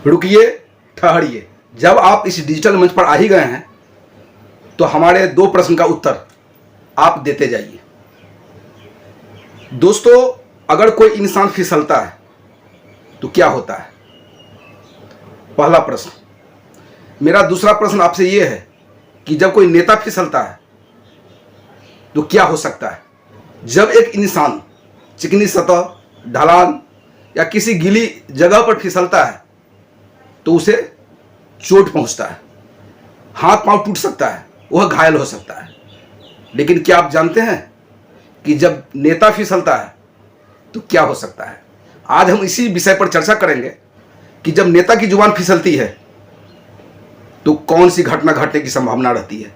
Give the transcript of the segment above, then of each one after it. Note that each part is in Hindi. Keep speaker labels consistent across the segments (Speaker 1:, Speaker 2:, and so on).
Speaker 1: रुकिए, ठहरिए। जब आप इस डिजिटल मंच पर आ ही गए हैं तो हमारे 2 प्रश्न का उत्तर आप देते जाइए। दोस्तों, अगर कोई इंसान फिसलता है तो क्या होता है? पहला प्रश्न। मेरा दूसरा प्रश्न आपसे यह है कि जब कोई नेता फिसलता है तो क्या हो सकता है? जब एक इंसान चिकनी सतह, ढलान या किसी गीली जगह पर फिसलता है तो उसे चोट पहुंचता है, हाथ पांव टूट सकता है, वह घायल हो सकता है। लेकिन क्या आप जानते हैं कि जब नेता फिसलता है तो क्या हो सकता है? आज हम इसी विषय पर चर्चा करेंगे कि जब नेता की जुबान फिसलती है तो कौन सी घटना घटने की संभावना रहती है,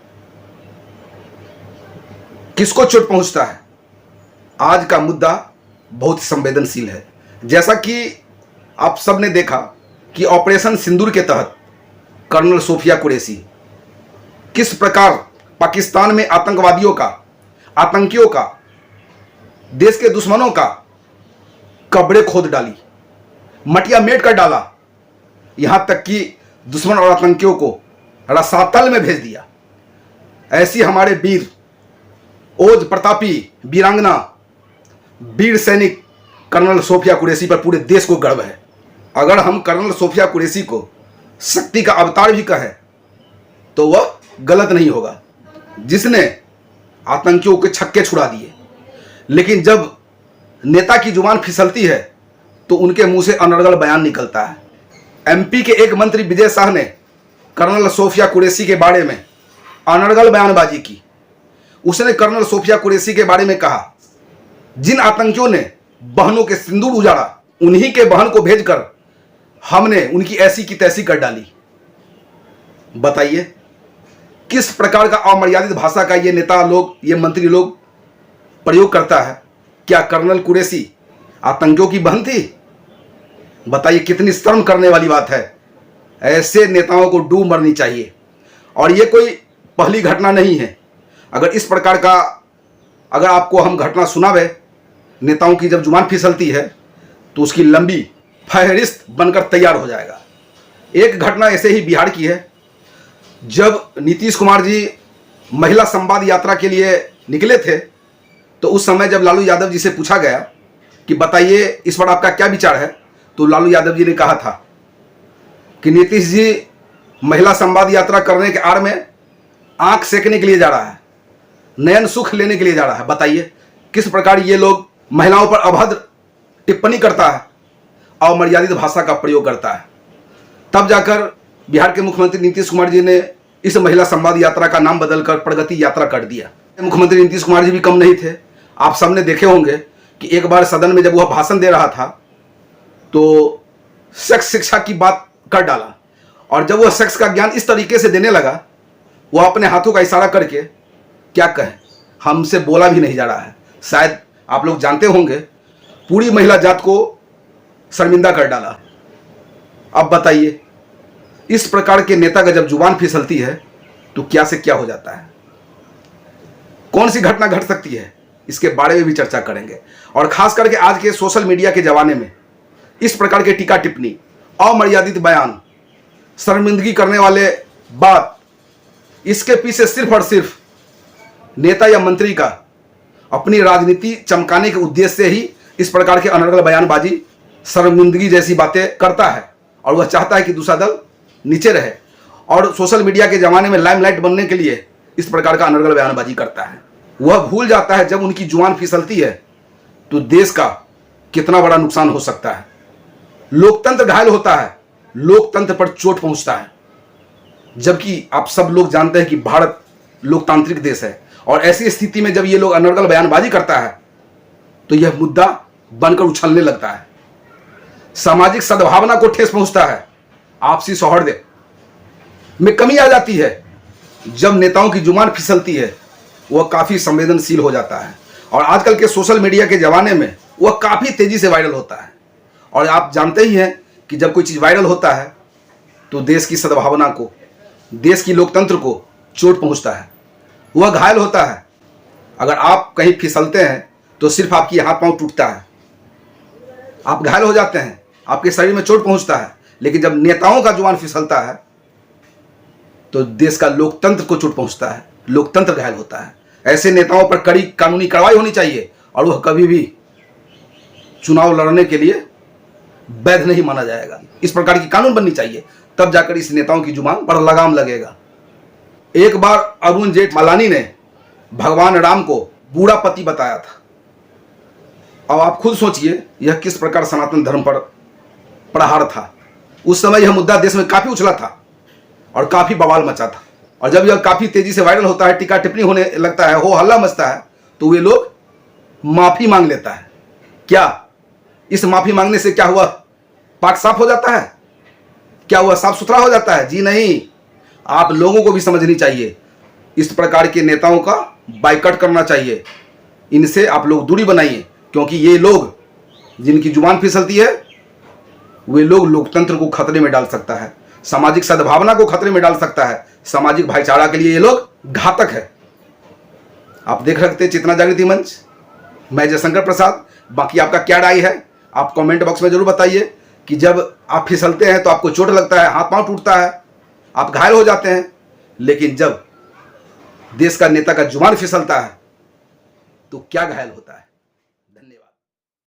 Speaker 1: किसको चोट पहुंचता है। आज का मुद्दा बहुत संवेदनशील है। जैसा कि आप सब ने देखा कि ऑपरेशन सिंदूर के तहत कर्नल सोफिया कुरैशी किस प्रकार पाकिस्तान में आतंकवादियों का, आतंकियों का, देश के दुश्मनों का कब्रें खोद डाली, मटिया मेट कर डाला, यहां तक कि दुश्मन और आतंकियों को रसातल में भेज दिया। ऐसी हमारे वीर, ओज प्रतापी वीरांगना, वीर सैनिक कर्नल सोफिया कुरैशी पर पूरे देश को गर्व है। अगर हम कर्नल सोफिया कुरैशी को शक्ति का अवतार भी कहें तो वह गलत नहीं होगा, जिसने आतंकियों के छक्के छुड़ा दिए। लेकिन जब नेता की जुबान फिसलती है तो उनके मुंह से अनर्गल बयान निकलता है। एमपी के एक मंत्री विजय शाह ने कर्नल सोफिया कुरैशी के बारे में अनर्गल बयानबाजी की। उसने कर्नल सोफिया कुरैशी के बारे में कहा, जिन आतंकियों ने बहनों के सिंदूर उजाड़ा, उन्हीं के बहन को भेजकर हमने उनकी ऐसी की तैसी कर डाली। बताइए किस प्रकार का अमर्यादित भाषा का ये नेता लोग, ये मंत्री लोग प्रयोग करता है। क्या कर्नल कुरैशी आतंकियों की बहन थी? बताइए, कितनी शर्म करने वाली बात है। ऐसे नेताओं को डूब मरनी चाहिए। और ये कोई पहली घटना नहीं है। अगर इस प्रकार का, अगर आपको हम घटना सुनावे नेताओं की जब जुबान फिसलती है तो उसकी लंबी फहरिस्त बनकर तैयार हो जाएगा। एक घटना ऐसे ही बिहार की है। जब नीतीश कुमार जी महिला संवाद यात्रा के लिए निकले थे तो उस समय जब लालू यादव जी से पूछा गया कि बताइए इस पर आपका क्या विचार है, तो लालू यादव जी ने कहा था कि नीतीश जी महिला संवाद यात्रा करने के आड़ में आंख सेकने के लिए जा रहा है, नयन सुख लेने के लिए जा रहा है। बताइए किस प्रकार ये लोग महिलाओं पर अभद्र टिप्पणी करता है, अमर्यादित भाषा का प्रयोग करता है। तब जाकर बिहार के मुख्यमंत्री नीतीश कुमार जी ने इस महिला संवाद यात्रा का नाम बदलकर प्रगति यात्रा कर दिया। मुख्यमंत्री नीतीश कुमार जी भी कम नहीं थे। आप सबने देखे होंगे कि एक बार सदन में जब वह भाषण दे रहा था तो सेक्स शिक्षा की बात कर डाला। और जब वह सेक्स का ज्ञान इस तरीके से देने लगा, वह अपने हाथों का इशारा करके क्या कहें, हमसे बोला भी नहीं जा रहा है। शायद आप लोग जानते होंगे, पूरी महिला जात को शर्मिंदा कर डाला। अब बताइए, इस प्रकार के नेता का जब जुबान फिसलती है तो क्या से क्या हो जाता है, कौन सी घटना घट सकती है, इसके बारे में भी चर्चा करेंगे। और खास करके आज के सोशल मीडिया के जमाने में इस प्रकार के टीका टिप्पणी, अमर्यादित बयान, शर्मिंदगी करने वाले बात, इसके पीछे सिर्फ और सिर्फ नेता या मंत्री का अपनी राजनीति चमकाने के उद्देश्य से ही इस प्रकार के अनर्गल बयानबाजी, शर्मिंदगी जैसी बातें करता है। और वह चाहता है कि दूसरा दल नीचे रहे और सोशल मीडिया के जमाने में लाइमलाइट बनने के लिए इस प्रकार का अनर्गल बयानबाजी करता है। वह भूल जाता है जब उनकी जुबान फिसलती है तो देश का कितना बड़ा नुकसान हो सकता है। लोकतंत्र घायल होता है, लोकतंत्र पर चोट पहुंचता है। जबकि आप सब लोग जानते हैं कि भारत लोकतांत्रिक देश है। और ऐसी स्थिति में जब ये लोग अनर्गल बयानबाजी करता है तो यह मुद्दा बनकर उछलने लगता है, सामाजिक सद्भावना को ठेस पहुंचता है, आपसी सौहार्द में कमी आ जाती है। जब नेताओं की जुबान फिसलती है वह काफी संवेदनशील हो जाता है। और आजकल के सोशल मीडिया के जमाने में वह काफी तेजी से वायरल होता है। और आप जानते ही हैं कि जब कोई चीज वायरल होता है तो देश की सद्भावना को, देश की लोकतंत्र को चोट पहुंचता है, वह घायल होता है। अगर आप कहीं फिसलते हैं तो सिर्फ आपकी हाथ पांव टूटता है, आप घायल हो जाते हैं, आपके शरीर में चोट पहुंचता है। लेकिन जब नेताओं का जुबान फिसलता है तो देश का लोकतंत्र को चोट पहुंचता है, लोकतंत्र घायल होता है। ऐसे नेताओं पर कड़ी कानूनी कार्रवाई होनी चाहिए और वह कभी भी चुनाव लड़ने के लिए वैध नहीं माना जाएगा। इस प्रकार की कानून बननी चाहिए, तब जाकर इस नेताओं की जुबान पर लगाम लगेगा। एक बार अरुण जेठमलानी ने भगवान राम को बूढ़ा पति बताया था। अब आप खुद सोचिए यह किस प्रकार सनातन धर्म पर प्रहार था। उस समय यह मुद्दा देश में काफी उछला था और काफी बवाल मचा था, और जब यह काफी तेजी से वायरल होता है, टीका टिप्पणी होने लगता है, हो हल्ला मचता है, तो वे लोग माफी मांग लेता है। क्या इस माफी मांगने से क्या हुआ, पाक साफ हो जाता है? क्या हुआ, साफ सुथरा हो जाता है? जी नहीं। आप लोगों को भी समझनी चाहिए, इस प्रकार के नेताओं का बाइकआउट करना चाहिए, इनसे आप लोग दूरी बनाइए, क्योंकि ये लोग जिनकी जुबान फिसलती है वे लोग लोकतंत्र को खतरे में डाल सकता है, सामाजिक सद्भावना को खतरे में डाल सकता है, सामाजिक भाईचारा के लिए ये लोग घातक है। आप देख सकते हैं चेतना जागृति मंच, मैं जयशंकर प्रसाद। बाकी आपका क्या राय है आप कमेंट बॉक्स में जरूर बताइए कि जब आप फिसलते हैं तो आपको चोट लगता है, हाथ पांव टूटता है, आप घायल हो जाते हैं, लेकिन जब देश का नेता का जुबान फिसलता है तो क्या घायल होता है।